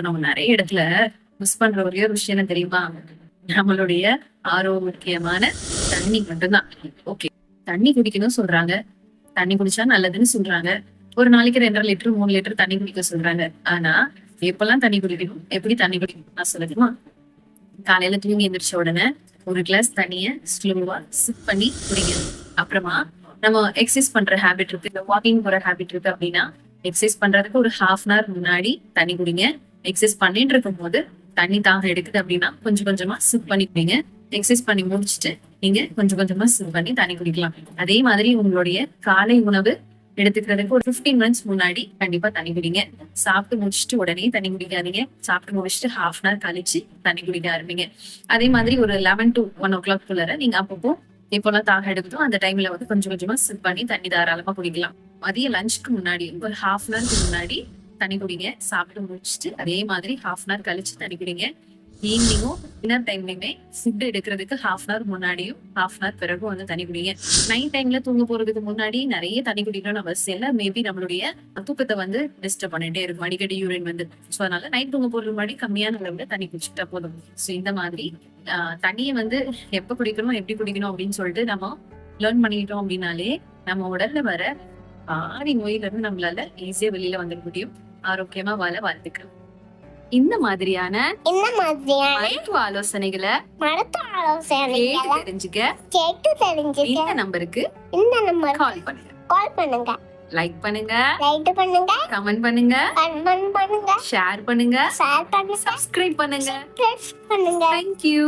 நம்ம நிறைய இடத்துல மிஸ் பண்ற ஒரே ஒரு விஷயம் என்ன தெரியுமா? நம்மளுடைய ஆரோக்கியமான தண்ணி மட்டும்தான். ஓகே, தண்ணி குடிக்கணும் சொல்றாங்க, தண்ணி குடிச்சா நல்லதுன்னு சொல்றாங்க. ஒரு நாளைக்கு 2.5 லிட்டர் 3 லிட்டர் தண்ணி குடிக்க சொல்றாங்க. ஆனா எப்பெல்லாம் தண்ணி குடிக்கணும், எப்படி தண்ணி குடிக்கணும் நான் சொல்லட்டுமா? காலையில தூங்கி எந்திரிச்ச உடனே ஒரு கிளாஸ் தண்ணிய ஸ்லோவா சிப் பண்ணி குடிங்க. அப்புறமா நம்ம எக்ஸசைஸ் பண்ற ஹேபிட் இருக்கு, இந்த வாக்கிங் போற ஹேபிட் இருக்கு அப்படின்னா எக்ஸசைஸ் பண்றதுக்கு ஒரு ½ முன்னாடி தண்ணி குடிங்க. எக்ஸசைஸ் பண்ணிட்டு இருக்கும் போது தண்ணி தாகம் எடுக்குது அப்படின்னா கொஞ்சம் கொஞ்சமா சிப் பண்ணி குடிங்க. எக்ஸசைஸ் பண்ணி முடிச்சுட்டு நீங்க கொஞ்சம் கொஞ்சமா சிப் பண்ணி தண்ணி குடிக்கலாம். அதே மாதிரி உங்களுடைய காலை உணவு எடுத்துக்கிறதுக்கு ஒரு 15 மினிட்ஸ் முன்னாடி கண்டிப்பா தண்ணி குடிங்க. சாப்பிட்டு முடிச்சுட்டு உடனே தண்ணி குடிக்காதீங்க. சாப்பிட்டு முடிச்சுட்டு ½ கழிச்சு தண்ணி குடிக்க ஆரம்பிங்க. அதே மாதிரி ஒரு 11 to 1 o'clock குள்ளர நீங்க அப்பப்போ எப்போல்லாம் தாகம் எடுக்குதோ அந்த டைம்ல வந்து கொஞ்சம் கொஞ்சமா சிப் பண்ணி தண்ணி தாராளமா குடிக்கலாம். மதிய லஞ்சுக்கு முன்னாடி ஒரு ½ முன்னாடி தண்ணி குடிங்க. சாப்பிட்டு முடிச்சுட்டு அதே மாதிரி ½ கழிச்சு தண்ணி குடிங்க. ஈவினிங்கும் டின்னர் டைம்லயுமே ஃபுட் எடுக்கிறதுக்கு ½ முன்னாடியும் ½ பிறகும் வந்து தண்ணி குடிங்க. நைட் டைம்ல தூங்க போறதுக்கு முன்னாடி நிறைய தண்ணி குடிக்கணும்னு அவசியம் இல்லை. மேபி நம்மளுடைய தூக்கத்தை வந்து டிஸ்டர்ப் பண்ணிட்டே இருக்கும், அடிக்கடி யூரின் வந்து. ஸோ அதனால நைட் தூங்க போறதுக்கு முன்னாடி கம்மியான அளவுல தண்ணி குடிச்சுட்டா போதும். ஸோ இந்த மாதிரி தண்ணியை வந்து எப்ப குடிக்கணும் எப்படி குடிக்கணும் அப்படின்னு சொல்லிட்டு நம்ம லேர்ன் பண்ணிக்கிட்டோம் அப்படின்னாலே நம்ம உடல்ல வர பாதி நோயில இருந்து நம்மளால ஈஸியா வெளியில வந்துட முடியும். ஆரோக்கியமா வாழ வாழ்த்துக்கள். இந்த மாதிரியான மருத்துவ ஆலோசனைகளை கேட்டு தெரிஞ்சுக்க இந்த நம்பருக்கு கால் பண்ணுங்க. லைக் பண்ணுங்க, கமெண்ட் பண்ணுங்க, ஷேர் பண்ணுங்க, சப்ஸ்கிரைப் பண்ணுங்க. தேங்க்யூ.